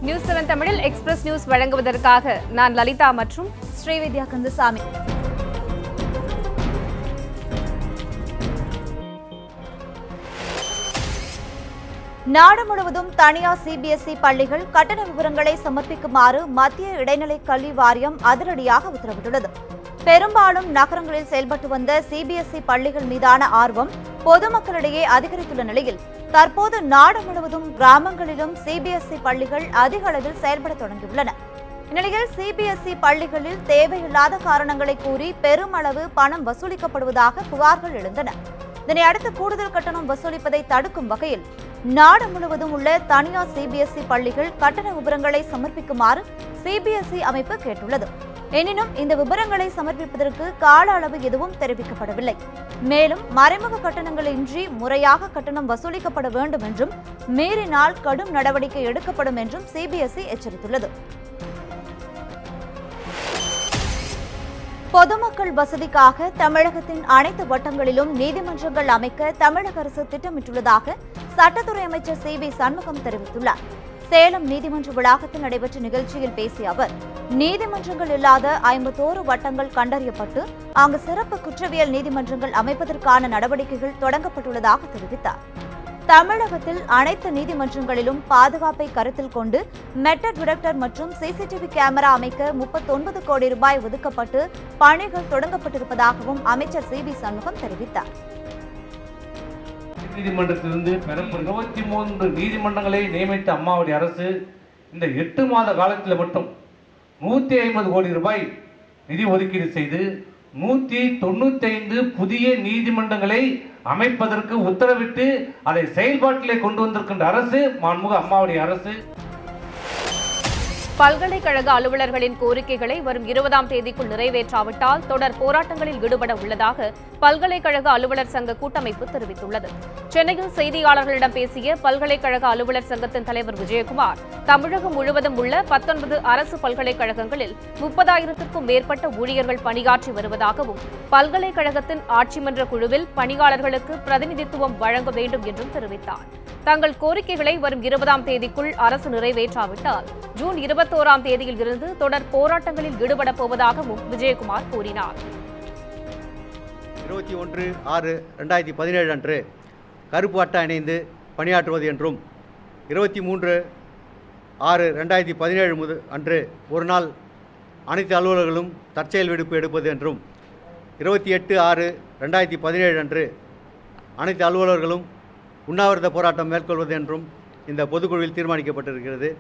News 7 தமிழில் express news வழங்குவதற்காக நான் லலிதா மற்றும் ஸ்ரீவித்யா கந்தசாமி. நாடு முழுவதும் தனியார் சிபிஎஸ்இ பள்ளிகள் கட்டண விவரங்களை சமர்ப்பிக்குமாறு மத்திய இடைநிலை கல்வி வாரியம் அதிரடியாக உத்தரவிட்டுள்ளது. பெரும்பாலும் நகரங்களில் செயல்பட்டு வந்த சிபிஎஸ்இ பள்ளிகள் மீதான ஆர்வம் பொதுமக்களிடையே அதிகரித்துள்ள நிலையில் தற்போது நாடு முழுவதும் கிராமங்களிலும் சிபிஎஸ்இ பள்ளிகள் அதிக அளவில் செயல்பட தொடங்கியுள்ளன. இந்நிலையில் சிபிஎஸ்இ பள்ளிகளில் தேவையில்லாத காரணங்களை கூறி பெருமளவு பணம் வசூலிக்கப்படுவதாக புகார்கள் எழுந்தன. இதனை அடுத்து கூடுதல் கட்டணம் வசூலிப்பதை தடுக்கும் வகையில் நாடு முழுவதும் உள்ள தனியார் சிபிஎஸ்இ பள்ளிகள் கட்டண விவரங்களை சமர்ப்பிக்குமாறு சிபிஎஸ்இ அமைப்பு கேட்டுள்ளது. எனினும் இந்த விவரங்களை சமர்ப்பிப்பதற்கு கால அளவு எதுவும் தெரிவிக்கப்படவில்லை. மேலும் மறைமுக கட்டணங்கள் இன்றி முறையாக கட்டணம் வசூலிக்கப்பட வேண்டும் என்றும் மீறினால் கடும் நடவடிக்கை எடுக்கப்படும் என்றும் சிபிஎஸ்இ எச்சரித்துள்ளது. பொதுமக்கள் வசதிக்காக தமிழகத்தின் அனைத்து வட்டங்களிலும் நீதிமன்றங்கள் அமைக்க தமிழக அரசு திட்டமிட்டுள்ளதாக சட்டத்துறை அமைச்சர் சி.வி. சண்முகம் தெரிவித்துள்ளார். சேலம் நீதிமன்ற வளாகத்தில் நடைபெற்ற நிகழ்ச்சியில் பேசிய அவர், நீதிமன்றங்கள் இல்லாத 51 வட்டங்கள் கண்டறியப்பட்டு அங்கு சிறப்பு குற்றவியல் நீதிமன்றங்கள் அமைப்பதற்கான நடவடிக்கைகள் தொடங்கப்பட்டுள்ளதாக தெரிவித்தார். தமிழகத்தில் அனைத்து நீதிமன்றங்களிலும் பாதுகாப்பை கருத்தில் கொண்டு மெட்டல் டிடெக்டர் மற்றும் சிசிடிவி கேமரா அமைக்க 39 கோடி ரூபாய் ஒதுக்கப்பட்டு பணிகள் தொடங்கப்பட்டிருப்பதாகவும் அமைச்சர் சி.வி. சண்முகம் தெரிவித்தார். நீதிமன்றத்திலிருந்து பெறப்படும் 23 நீதிமன்றங்களை நியமித்த அம்மாவுடைய அரசு இந்த 8 மாத காலத்தில் மட்டும் 150 கோடி ரூபாய் நிதி ஒதுக்கீடு செய்து 195 புதிய நீதிமன்றங்களை அமைப்பதற்கு உத்தரவிட்டு அதை செயல்பாட்டிலே கொண்டு வந்திருக்கின்ற அரசு மாண்புமிகு அம்மாவுடைய அரசு. பல்கலைக்கழக அலுவலர்களின் கோரிக்கைகளை வரும் 20ஆம் தேதிக்குள் நிறைவேற்றாவிட்டால் தொடர் போராட்டங்களில் ஈடுபட உள்ளதாக பல்கலைக்கழக அலுவலர் சங்க கூட்டமைப்பு தெரிவித்துள்ளது. சென்னையில் செய்தியாளர்களிடம் பேசிய பல்கலைக்கழக அலுவலர் சங்கத்தின் தலைவர் விஜயகுமார், தமிழகம் முழுவதும் உள்ள 19 அரசு பல்கலைக்கழகங்களில் 30,000க்கும் மேற்பட்ட ஊழியர்கள் பணியாற்றி வருவதாகவும் பல்கலைக்கழகத்தின் ஆட்சிமன்ற குழுவில் பணியாளர்களுக்கு பிரதிநிதித்துவம் வழங்க வேண்டும் என்றும் தெரிவித்தார். தங்கள் கோரிக்கைகளை வரும் 20ஆம் தேதிக்குள் அரசு நிறைவேற்றாவிட்டால் ஜூன் 21ஆம் தேதியில் இருந்து தொடர் போராட்டங்களில் ஈடுபடப் போவதாகவும் விஜயகுமார் கூறினார். 21/6/2017 அன்று கருப்பு அட்டை அணிந்து பணியாற்றுவது என்றும் 23/6/2017 அன்று ஒரு நாள் அனைத்து அலுவலர்களும் தற்செயல் விடுப்பு எடுப்பது என்றும் 28/6/2017 அன்று அனைத்து அலுவலர்களும் உண்ணாவிரத போராட்டம் மேற்கொள்வது என்றும் இந்த பொதுக்குழுவில் தீர்மானிக்கப்பட்டிருக்கிறது.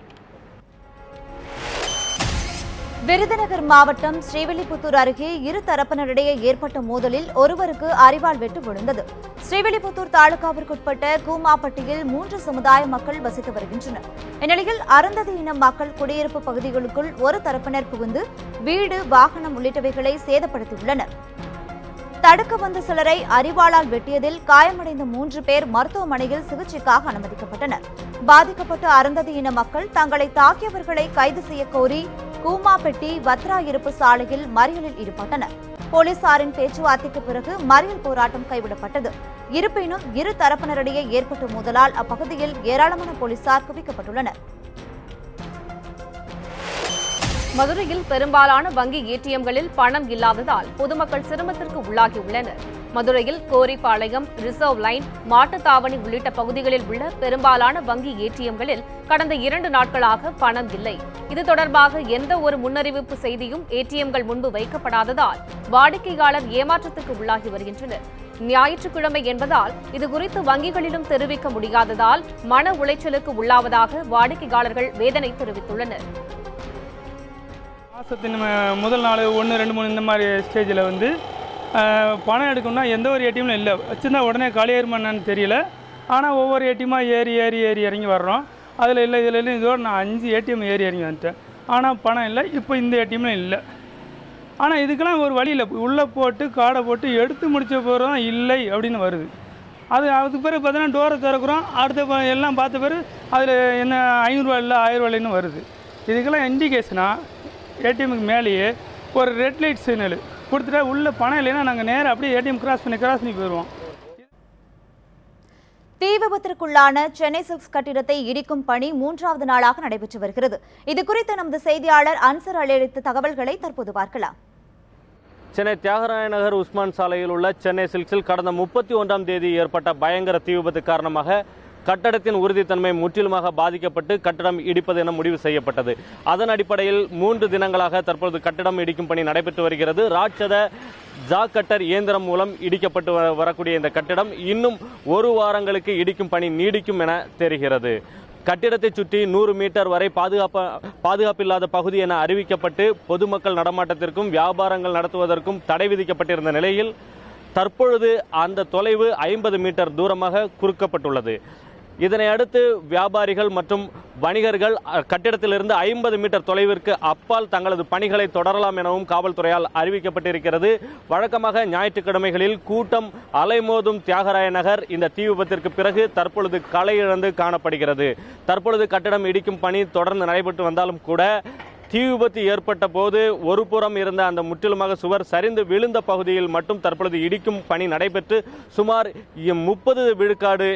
விருதுநகர் மாவட்டம் ஸ்ரீவில்லிபுத்தூர் அருகே இரு தரப்பினரிடையே ஏற்பட்ட மோதலில் ஒருவருக்கு அரிவாள் வெட்டு விழுந்தது. ஸ்ரீவில்லிபுத்தூர் தாலுகாவிற்குட்பட்ட கூமாப்பட்டியில் 3 சமுதாய மக்கள் வசித்து வருகின்றனர். இந்நிலையில் அருந்ததி இன மக்கள் குடியிருப்பு பகுதிகளுக்குள் ஒரு தரப்பினர் புகுந்து வீடு, வாகனம் உள்ளிட்டவைகளை சேதப்படுத்தியுள்ளனர். தடுக்க வந்த சிலரை அரிவாளால் வெட்டியதில் காயமடைந்த 3 பேர் மருத்துவமனையில் சிகிச்சைக்காக அனுமதிக்கப்பட்டனர். பாதிக்கப்பட்ட அருந்ததி இன மக்கள் தங்களை தாக்கியவர்களை கைது செய்ய கோரி கூமாப்பட்டி வத்ரா இருப்பு சாலையில் மறியலில் ஈடுபட்டனர். போலீசாரின் பேச்சுவார்த்தைக்கு பிறகு மறியல் போராட்டம் கைவிடப்பட்டது. இருப்பினும் இரு தரப்பினரிடையே ஏற்பட்ட மோதலால் அப்பகுதியில் ஏராளமான போலீசார் குவிக்கப்பட்டுள்ளனர். மதுரையில் பெரும்பாலான வங்கி ஏடிஎம்களில் பணம் இல்லாததால் பொதுமக்கள் சிரமத்திற்கு உள்ளாகியுள்ளனர். மதுரையில் கோரிப்பாளையம், ரிசர்வ் லைன், மாட்டுத்தாவணி உள்ளிட்ட பகுதிகளில் உள்ள பெரும்பாலான வங்கி ஏடிஎம்களில் கடந்த 2 நாட்களாக பணம் இல்லை. இது தொடர்பாக எந்த ஒரு முன்னறிவிப்பு செய்தியும் ஏடிஎம்கள் முன்பு வைக்கப்படாததால் வாடிக்கையாளர் ஏமாற்றத்துக்கு உள்ளாகி வருகின்றனர். ஞாயிற்றுக்கிழமை என்பதால் இதுகுறித்து வங்கிகளிலும் தெரிவிக்க முடியாததால் மன உளைச்சலுக்கு உள்ளாவதாக வாடிக்கையாளர்கள் வேதனை தெரிவித்துள்ளனர். மாதத்தின் முதல் நாள் 1, 2, 3 இந்த மாதிரி ஸ்டேஜில் வந்து பணம் எடுக்கணும்னா எந்த ஒரு ஏடிஎம்லும் இல்லை. வச்சுருந்தா உடனே காலியாயிருமான்னு தெரியல. ஆனால் ஒவ்வொரு ஏடிஎம்மாக ஏறி இறங்கி வர்றோம். அதில் இல்லை, இதில் இல்லை. இதோடு நான் 5 ஏடிஎம் ஏறி இறங்கி வந்துட்டேன். ஆனால் பணம் இல்லை. இப்போ இந்த ஏடிஎம்லும் இல்லை. ஆனால் இதுக்கெல்லாம் ஒரு வழி இல்லை. உள்ளே போட்டு கார்டை போட்டு எடுத்து முடித்த பிறகு தான் இல்லை அப்படின்னு வருது. அதுக்கு பிறகு பார்த்தீங்கன்னா டோரை திறக்கிறோம். அடுத்த எல்லாம் பார்த்த பிறகு அதில் என்ன 500 இல்லை 1000 இல்லைன்னு வருது. இதுக்கெல்லாம் இண்டிகேஷனாக ஏடிஎம்முக்கு மேலேயே ஒரு ரெட் லைட் சிக்னல் கொடுத்துட்டா உள்ள பணம் இல்லைன்னா நாங்கள் நேராக அப்படியே ஏடிஎம் கிராஸ் பண்ணி போயிடுவோம். தீ விபத்திற்குள்ளான சென்னை சில்க்ஸ் கட்டிடத்தை இடிக்கும் பணி 3வது நாளாக நடைபெற்று வருகிறது. இதுகுறித்து நமது செய்தியாளர் அன்சர் அளித்த தகவல்களை தற்போது பார்க்கலாம். சென்னை தியாகராய நகர் உஸ்மான் சாலையில் உள்ள சென்னை சில்க்ஸில் கடந்த 31ஆம் தேதி ஏற்பட்ட பயங்கர தீ விபத்து காரணமாக கட்டடத்தின் உறுதித்தன்மை முற்றிலுமாக பாதிக்கப்பட்டு கட்டடம் இடிப்பது என முடிவு செய்யப்பட்டது. அதன் அடிப்படையில் 3 தினங்களாக தற்பொழுது கட்டடம் இடிக்கும் பணி நடைபெற்று வருகிறது. ராட்சத ஜாக் கட்டர் இயந்திரம் மூலம் இடிக்கப்பட்டு வரக்கூடிய இந்த கட்டிடம் இன்னும் 1 வாரங்களுக்கு இடிக்கும் பணி நீடிக்கும் என தெரிகிறது. கட்டிடத்தை சுற்றி 100 மீட்டர் வரை பாதுகாப்பில்லாத பகுதி என அறிவிக்கப்பட்டு பொதுமக்கள் நடமாட்டத்திற்கும் வியாபாரங்கள் நடத்துவதற்கும் தடை விதிக்கப்பட்டிருந்த நிலையில் தற்பொழுது அந்த தொலைவு 50 மீட்டர் தூரமாக குறுக்கப்பட்டுள்ளது. இதனை அடுத்து வியாபாரிகள் மற்றும் வணிகர்கள் கட்டிடத்திலிருந்து 50 மீட்டர் தொலைவிற்கு அப்பால் தங்களது பணிகளை தொடரலாம் எனவும் காவல்துறையால் அறிவிக்கப்பட்டிருக்கிறது. வழக்கமாக ஞாயிற்றுக்கிழமைகளில் கூட்டம் அலைமோதும் தியாகராய நகர் இந்த தீ விபத்திற்கு பிறகு தற்பொழுது களை இழந்து காணப்படுகிறது. தற்பொழுது கட்டிடம் இடிக்கும் பணி தொடர்ந்து நடைபெற்று வந்தாலும் கூட தீ விபத்து ஏற்பட்ட போது ஒரு புறம் இருந்த அந்த முற்றிலுமாக சுவர் சரிந்து விழுந்த பகுதியில் மட்டும் தற்பொழுது இடிக்கும் பணி நடைபெற்று சுமார் 30 விழுக்காடு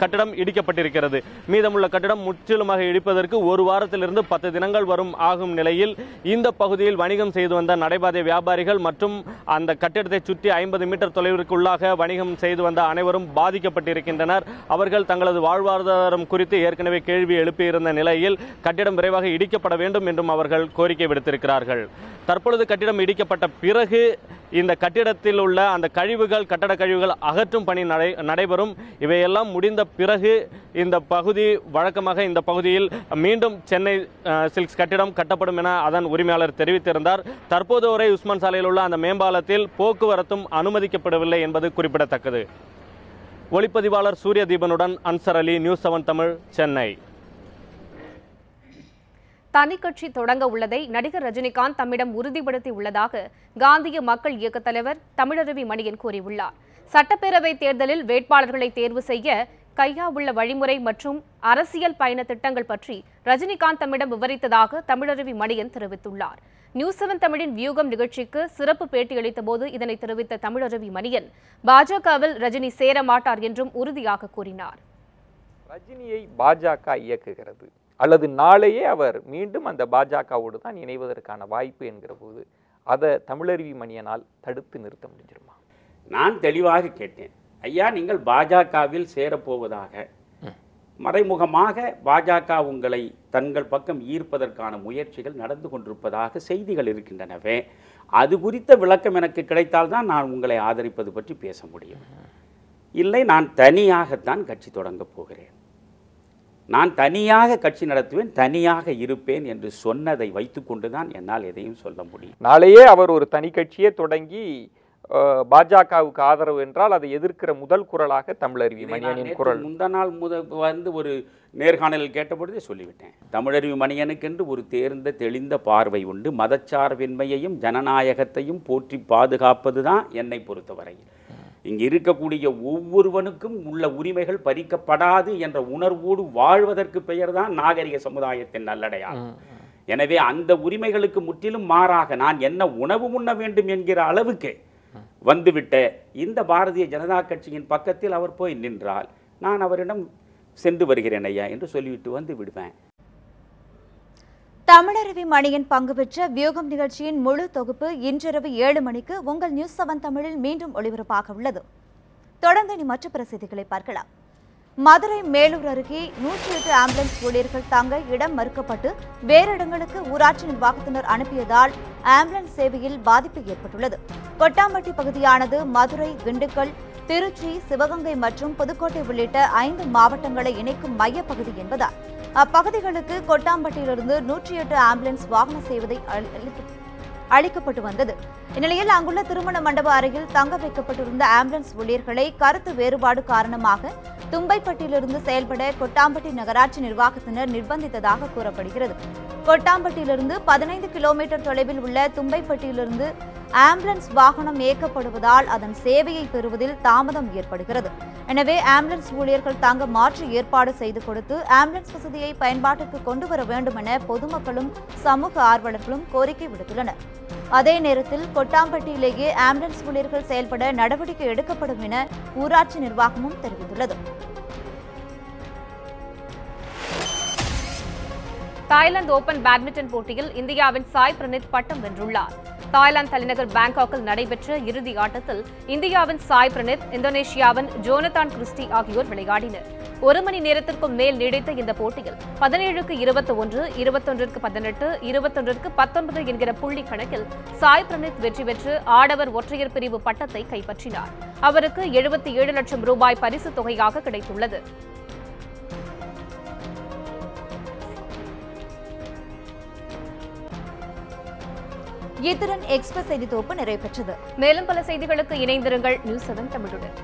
கட்டிடம் இடிக்கப்பட்டிருக்கிறது. மீதமுள்ள கட்டிடம் முற்றிலுமாக இடிப்பதற்கு 1 வாரத்திலிருந்து 10 தினங்கள் வரும் ஆகும் நிலையில் இந்த பகுதியில் வணிகம் செய்து வந்த நடைபாதை வியாபாரிகள் மற்றும் அந்த கட்டிடத்தை சுற்றி 50 மீட்டர் தொலைவிற்குள்ளாக வணிகம் செய்து வந்த அனைவரும் பாதிக்கப்பட்டிருக்கின்றனர். அவர்கள் தங்களது வாழ்வாதாரம் குறித்து ஏற்கனவே கேள்வி எழுப்பியிருந்த நிலையில் கட்டிடம் விரைவாக இடிக்கப்பட வேண்டும் என்றும் அவர்கள் கோரிக்கை விடுத்திருக்கிறார்கள். தற்பொழுது கட்டிடம் இடிக்கப்பட்ட பிறகு இந்த கட்டிடத்தில் உள்ள அந்த கழிவுகள் கட்டட கழிவுகள் அகற்றும் பணி நடைபெறும். இவையெல்லாம் முடிந்த பிறகு இந்த பகுதி வழக்கமாக இந்த பகுதியில் மீண்டும் சென்னை சில்க்ஸ் கட்டிடம் கட்டப்படும் என அதன் உரிமையாளர் தெரிவித்திருந்தார். தற்போது வரை உஸ்மான் சாலையில் உள்ள அந்த மேம்பாலத்தில் போக்குவரத்தும் அனுமதிக்கப்படவில்லை என்பது குறிப்பிடத்தக்கது. ஒளிப்பதிவாளர் சூரியதீபனுடன் அன்சர் அலி, நியூஸ் 7 தமிழ், சென்னை. தனி கட்சி தொடங்க உள்ளதை நடிகர் ரஜினிகாந்த் தம்மிடம் உறுதிப்படுத்தி உள்ளதாக காந்திய மக்கள் இயக்க தலைவர் தமிழருவி மணியன் கூறியுள்ளார். சட்டப்பேரவை தேர்தலில் வேட்பாளர்களை தேர்வு செய்ய கையா உள்ள வழிமுறை மற்றும் அரசியல் பயண திட்டங்கள் பற்றி ரஜினிகாந்த் தம்மிடம் விவரித்ததாக தமிழருவி மணியன் தெரிவித்துள்ளார். நியூஸ் 7 தமிழின் வியூகம் நிகழ்ச்சிக்கு சிறப்பு பேட்டியளித்த போது இதனை தெரிவித்த தமிழருவி மணியன் பாஜகவில் ரஜினி சேர மாட்டார் என்றும் உறுதியாக கூறினார். ரஜினியை பாஜக இயக்குகிறது அல்லது நாளையே அவர் மீண்டும் அந்த பாஜகவோடு தான் இணைவதற்கான வாய்ப்பு என்கிற போது அதை தமிழருவி மணியனால் தடுத்து நிறுத்த முடிஞ்சிருமா? நான் தெளிவாக கேட்டேன், ஐயா நீங்கள் பாஜகவில் சேரப்போவதாக மறைமுகமாக பாஜக உங்களை தங்கள் பக்கம் ஈர்ப்பதற்கான முயற்சிகள் நடந்து கொண்டிருப்பதாக செய்திகள் இருக்கின்றனவே, அது குறித்த விளக்கம் எனக்கு கிடைத்தால்தான் நான் உங்களை ஆதரிப்பது பற்றி பேச முடியும். இல்லை, நான் தனியாகத்தான் கட்சி தொடங்கப் போகிறேன், நான் தனியாக கட்சி நடத்துவேன், தனியாக இருப்பேன் என்று சொன்னதை வைத்துக்கொண்டு தான் என்னால் எதையும் சொல்ல முடியும். நாளையே அவர் ஒரு தனி கட்சியே தொடங்கி பாஜகவுக்கு ஆதரவு என்றால் அதை எதிர்க்கிற முதல் குரலாக தமிழருவி மணியனின் குரல். முந்தா நாள் ஒரு நேர்காணலில் கேட்டபொழுதே சொல்லிவிட்டேன், தமிழருவி மணியனுக்கென்று ஒரு தேர்ந்த தெளிந்த பார்வை உண்டு. மதச்சார்பின்மையையும் ஜனநாயகத்தையும் போற்றி பாதுகாப்பது தான் என்னை பொறுத்தவரையில். இங்கு இருக்கக்கூடிய ஒவ்வொருவனுக்கும் உள்ள உரிமைகள் பறிக்கப்படாது என்ற உணர்வோடு வாழ்வதற்கு பெயர்தான் நாகரிக சமுதாயத்தின் நல்லடையாளம். எனவே அந்த உரிமைகளுக்கு முற்றிலும் மாறாக நான் என்ன உணவு உண்ண வேண்டும் என்கிற அளவுக்கு வந்துவிட்ட இந்த பாரதிய ஜனதா கட்சியின் பக்கத்தில் அவர் போய் நின்றால் நான் அவரிடம் சென்று வருகிறேன் ஐயா என்று சொல்லிவிட்டு வந்து விடுவேன். தமிழருவி மணியன் பங்கு பெற்ற வியூகம் நிகழ்ச்சியின் முழு தொகுப்பு இன்றிரவு 7 மணிக்கு உங்கள் நியூஸ் 7 தமிழில் மீண்டும் ஒளிபரப்பாக உள்ளது. தொடர்ந்து மற்ற பிரசித்திகளை பார்க்கலாம். மதுரை மேலூர் அருகே 108 ஆம்புலன்ஸ் ஊழியர்கள் தங்க இடம் மறுக்கப்பட்டு வேறு இடங்களுக்கு ஊராட்சி நிர்வாகத்தினர் அனுப்பியதால் ஆம்புலன்ஸ் சேவையில் பாதிப்பு ஏற்பட்டுள்ளது. கொட்டாம்பட்டி பகுதியானது மதுரை, திண்டுக்கல், திருச்சி, சிவகங்கை மற்றும் புதுக்கோட்டை உள்ளிட்ட 5 மாவட்டங்களை இணைக்கும் மையப்பகுதி என்பதால் அப்பகுதிகளுக்கு கொட்டாம்பட்டியிலிருந்து 108 ஆம்புலன்ஸ் வாகன சேவை அளிக்கப்பட்டு வந்தது. இந்நிலையில் அங்குள்ள திருமண மண்டப அறையில் தங்க வைக்கப்பட்டிருந்த ஆம்புலன்ஸ் ஊழியர்களை கருத்து வேறுபாடு காரணமாக தும்பைப்பட்டியிலிருந்து செயல்பட கொட்டாம்பட்டி நகராட்சி நிர்வாகத்தினர் நிர்பந்தித்ததாக கூறப்படுகிறது. கொட்டாம்பட்டியிலிருந்து 15 கிலோமீட்டர் தொலைவில் உள்ள தும்பைப்பட்டியிலிருந்து ஆம்புலன்ஸ் வாகனம் இயக்கப்படுவதால் அதன் சேவையை பெறுவதில் தாமதம் ஏற்படுகிறது. எனவே ஆம்புலன்ஸ் ஊழியர்கள் தங்க மாற்று ஏற்பாடு செய்து கொடுத்து ஆம்புலன்ஸ் வசதியை பயன்பாட்டுக்கு கொண்டு வர வேண்டும் என பொதுமக்களும் சமூக ஆர்வலர்களும் கோரிக்கை விடுத்துள்ளனர். அதே நேரத்தில் கொட்டாம்பட்டியிலேயே ஆம்புலன்ஸ் ஊழியர்கள் செயல்பட நடவடிக்கை எடுக்கப்படும் என ஊராட்சி நிர்வாகமும் தெரிவித்துள்ளது. தாய்லாந்து ஓபன் பேட்மிண்டன் போட்டியில் இந்தியாவின் சாய் பிரணீத் பட்டம் வென்றுள்ளார். தாய்லாந்து தலைநகர் பாங்காக்கில் நடைபெற்ற இறுதி ஆட்டத்தில் இந்தியாவின் சாய் பிரணீத், இந்தோனேஷியாவின் ஜோனதான் கிறிஸ்டி ஆகியோர் விளையாடினர். 1 மணி நேரத்திற்கும் மேல் நீடித்த இந்த போட்டியில் 17க்கு 21, 21க்கு 18, 21க்கு 19 என்கிற புள்ளி கணக்கில் சாய் பிரணீத் வெற்றி பெற்று ஆடவர் ஒற்றையர் பிரிவு பட்டத்தை கைப்பற்றினார். அவருக்கு 77 லட்சம் ரூபாய் பரிசுத் தொகையாக கிடைத்துள்ளது. இத்துடன் எக்ஸ்பிரஸ் செய்தி தொகுப்பு நிறைவு பெற்றது. மேலும் பல செய்திகளுக்கு இணைந்திருங்கள் நியூஸ் 7 தமிழுடன்.